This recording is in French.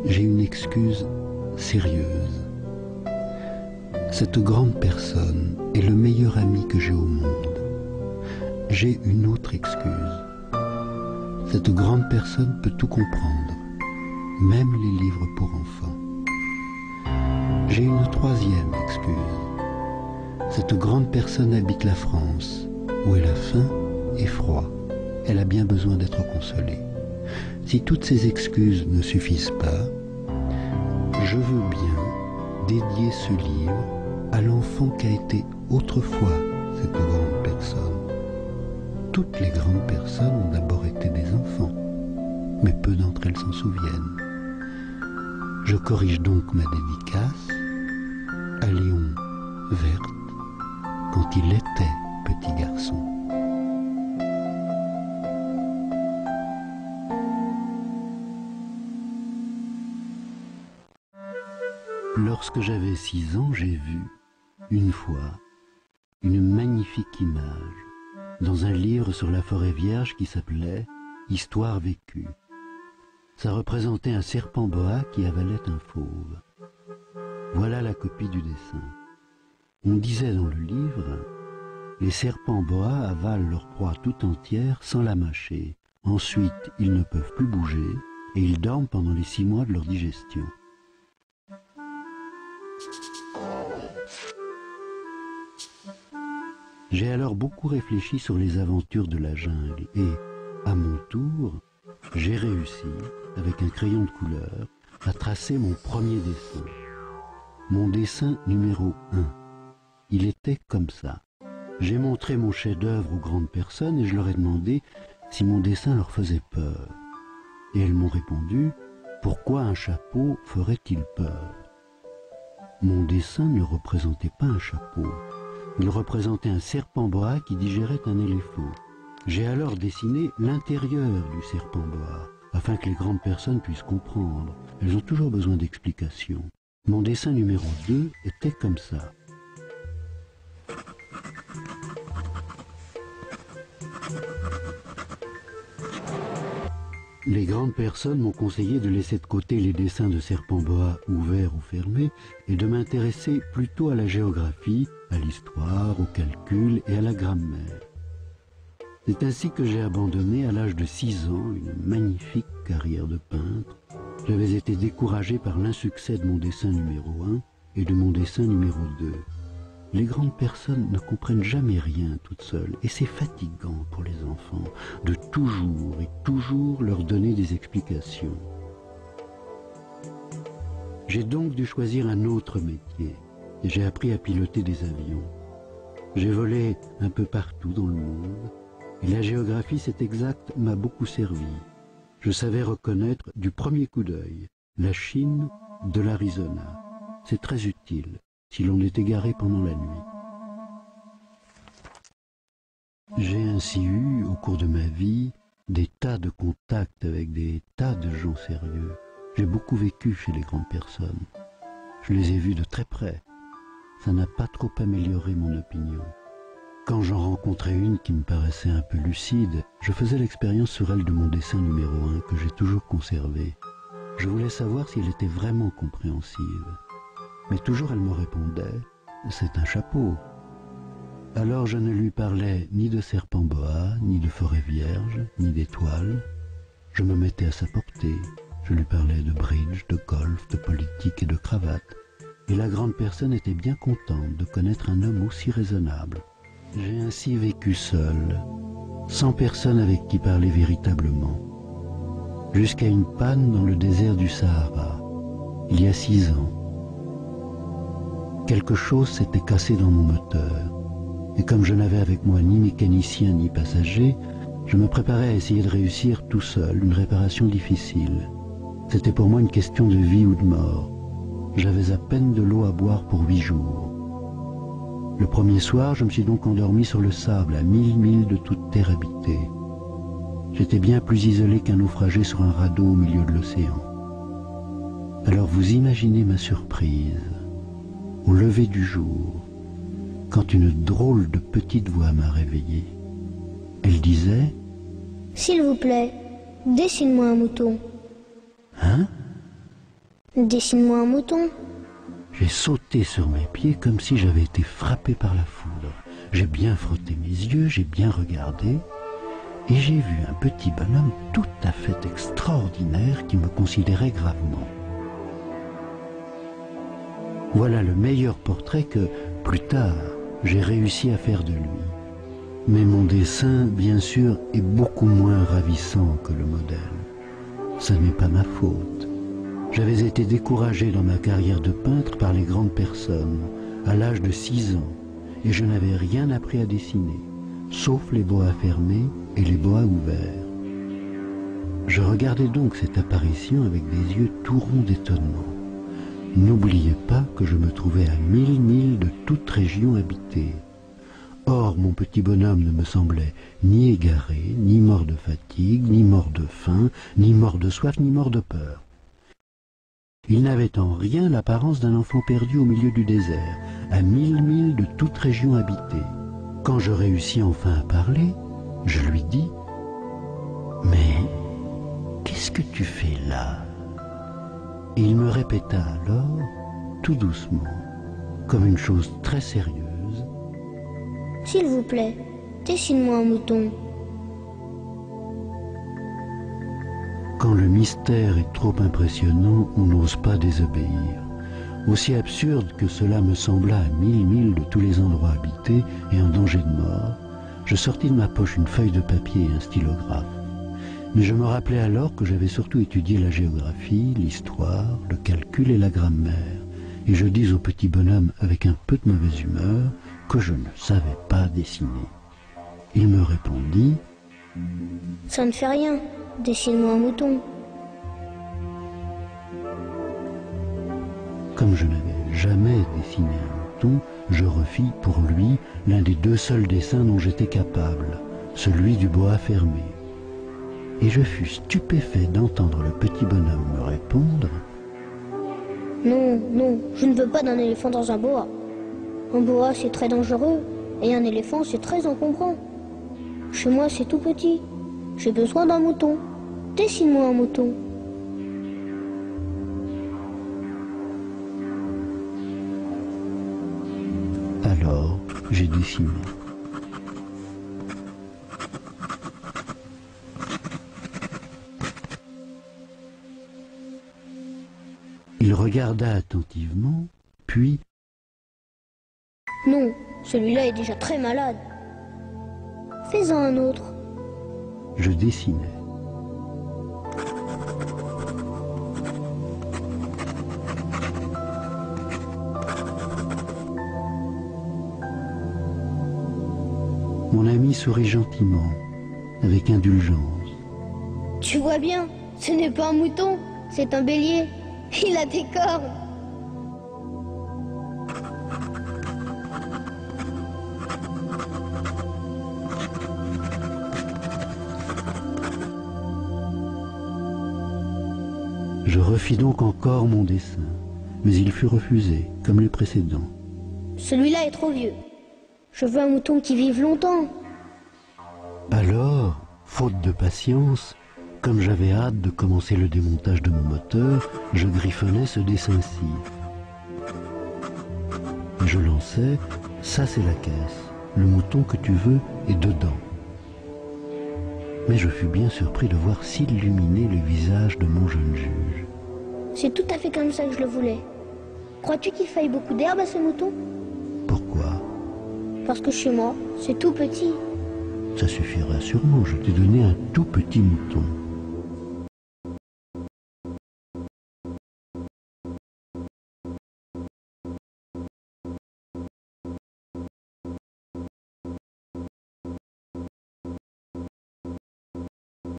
j'ai une excuse sérieuse. Cette grande personne est le meilleur ami que j'ai au monde. J'ai une autre excuse. Cette grande personne peut tout comprendre, même les livres pour enfants. J'ai une troisième excuse. Cette grande personne habite la France, où elle a faim et froid. Elle a bien besoin d'être consolée. Si toutes ces excuses ne suffisent pas, je veux bien dédier ce livre à l'enfant qu'a été autrefois cette grande personne. Toutes les grandes personnes ont d'abord été des enfants, mais peu d'entre elles s'en souviennent. Je corrige donc ma dédicace à Léon Verte quand il était petit garçon. Lorsque j'avais 6 ans, j'ai vu, une fois, une magnifique image dans un livre sur la forêt vierge qui s'appelait « Histoire vécue ». Ça représentait un serpent boa qui avalait un fauve. Voilà la copie du dessin. On disait dans le livre, les serpents boa avalent leur proie tout entière sans la mâcher. Ensuite, ils ne peuvent plus bouger et ils dorment pendant les 6 mois de leur digestion. J'ai alors beaucoup réfléchi sur les aventures de la jungle et, à mon tour, j'ai réussi, avec un crayon de couleur, à tracer mon premier dessin. Mon dessin numéro 1. Il était comme ça. J'ai montré mon chef-d'œuvre aux grandes personnes et je leur ai demandé si mon dessin leur faisait peur. Et elles m'ont répondu, pourquoi un chapeau ferait-il peur? Mon dessin ne représentait pas un chapeau. Il représentait un serpent boa qui digérait un éléphant. J'ai alors dessiné l'intérieur du serpent boa, afin que les grandes personnes puissent comprendre. Elles ont toujours besoin d'explications. Mon dessin numéro 2 était comme ça. Les grandes personnes m'ont conseillé de laisser de côté les dessins de serpents boa ouverts ou fermés et de m'intéresser plutôt à la géographie, à l'histoire, au calcul et à la grammaire. C'est ainsi que j'ai abandonné à l'âge de 6 ans une magnifique carrière de peintre. J'avais été découragé par l'insuccès de mon dessin numéro 1 et de mon dessin numéro 2. Les grandes personnes ne comprennent jamais rien toutes seules et c'est fatigant pour les enfants de toujours et toujours leur donner des explications. J'ai donc dû choisir un autre métier et j'ai appris à piloter des avions. J'ai volé un peu partout dans le monde et la géographie, c'est exact, m'a beaucoup servi. Je savais reconnaître du premier coup d'œil la Chine de l'Arizona. C'est très utile si l'on est égaré pendant la nuit. J'ai ainsi eu, au cours de ma vie, des tas de contacts avec des tas de gens sérieux. J'ai beaucoup vécu chez les grandes personnes. Je les ai vus de très près. Ça n'a pas trop amélioré mon opinion. Quand j'en rencontrais une qui me paraissait un peu lucide, je faisais l'expérience sur elle de mon dessin numéro 1 que j'ai toujours conservé. Je voulais savoir si elle était vraiment compréhensive. Mais toujours elle me répondait « c'est un chapeau ». Alors je ne lui parlais ni de serpent boa, ni de forêt vierge, ni d'étoiles. Je me mettais à sa portée. Je lui parlais de bridge, de golf, de politique et de cravate. Et la grande personne était bien contente de connaître un homme aussi raisonnable. J'ai ainsi vécu seul, sans personne avec qui parler véritablement, jusqu'à une panne dans le désert du Sahara, il y a 6 ans. Quelque chose s'était cassé dans mon moteur, et comme je n'avais avec moi ni mécanicien ni passager, je me préparais à essayer de réussir tout seul une réparation difficile. C'était pour moi une question de vie ou de mort. J'avais à peine de l'eau à boire pour 8 jours. Le premier soir, je me suis donc endormi sur le sable, à 1000 milles de toute terre habitée. J'étais bien plus isolé qu'un naufragé sur un radeau au milieu de l'océan. Alors vous imaginez ma surprise, au lever du jour, quand une drôle de petite voix m'a réveillé. Elle disait « S'il vous plaît, dessine-moi un mouton. » Hein? Dessine-moi un mouton. J'ai sauté sur mes pieds comme si j'avais été frappé par la foudre. J'ai bien frotté mes yeux, j'ai bien regardé, et j'ai vu un petit bonhomme tout à fait extraordinaire qui me considérait gravement. Voilà le meilleur portrait que, plus tard, j'ai réussi à faire de lui. Mais mon dessin, bien sûr, est beaucoup moins ravissant que le modèle. Ce n'est pas ma faute. J'avais été découragé dans ma carrière de peintre par les grandes personnes, à l'âge de 6 ans, et je n'avais rien appris à dessiner, sauf les boas fermés et les boas ouverts. Je regardais donc cette apparition avec des yeux tout ronds d'étonnement. N'oubliez pas que je me trouvais à 1000 milles de toute région habitée. Or, mon petit bonhomme ne me semblait ni égaré, ni mort de fatigue, ni mort de faim, ni mort de soif, ni mort de peur. Il n'avait en rien l'apparence d'un enfant perdu au milieu du désert, à 1000 milles de toute région habitée. Quand je réussis enfin à parler, je lui dis « Mais qu'est-ce que tu fais là ?» Et il me répéta alors, tout doucement, comme une chose très sérieuse, « S'il vous plaît, dessine-moi un mouton. » Quand le mystère est trop impressionnant, on n'ose pas désobéir. Aussi absurde que cela me sembla à 1000 milles de tous les endroits habités et en danger de mort, je sortis de ma poche une feuille de papier et un stylographe. Mais je me rappelais alors que j'avais surtout étudié la géographie, l'histoire, le calcul et la grammaire, et je dis au petit bonhomme avec un peu de mauvaise humeur que je ne savais pas dessiner. Il me répondit « Ça ne fait rien, dessine-moi un mouton. » Comme je n'avais jamais dessiné un mouton, je refis pour lui l'un des 2 seuls dessins dont j'étais capable, celui du boa fermé. Et je fus stupéfait d'entendre le petit bonhomme me répondre « Non, non, je ne veux pas d'un éléphant dans un boa. Un boa, c'est très dangereux, et un éléphant, c'est très encombrant. Chez moi, c'est tout petit. J'ai besoin d'un mouton. Dessine-moi un mouton. » Alors, j'ai dessiné. Il regarda attentivement, puis « Non, celui-là est déjà très malade. Fais-en un autre. » Je dessinai. Mon ami sourit gentiment, avec indulgence. « Tu vois bien, ce n'est pas un mouton, c'est un bélier. Il a des cornes. » Je refis donc encore mon dessin, mais il fut refusé, comme les précédents. « Celui-là est trop vieux. Je veux un mouton qui vive longtemps. » Alors, faute de patience, comme j'avais hâte de commencer le démontage de mon moteur, je griffonnais ce dessin-ci. Je lançais, ça c'est la caisse, le mouton que tu veux est dedans. Mais je fus bien surpris de voir s'illuminer le visage de mon jeune juge. C'est tout à fait comme ça que je le voulais. Crois-tu qu'il faille beaucoup d'herbe à ce mouton? Pourquoi? Parce que chez moi, c'est tout petit. Ça suffira sûrement, je t'ai donné un tout petit mouton.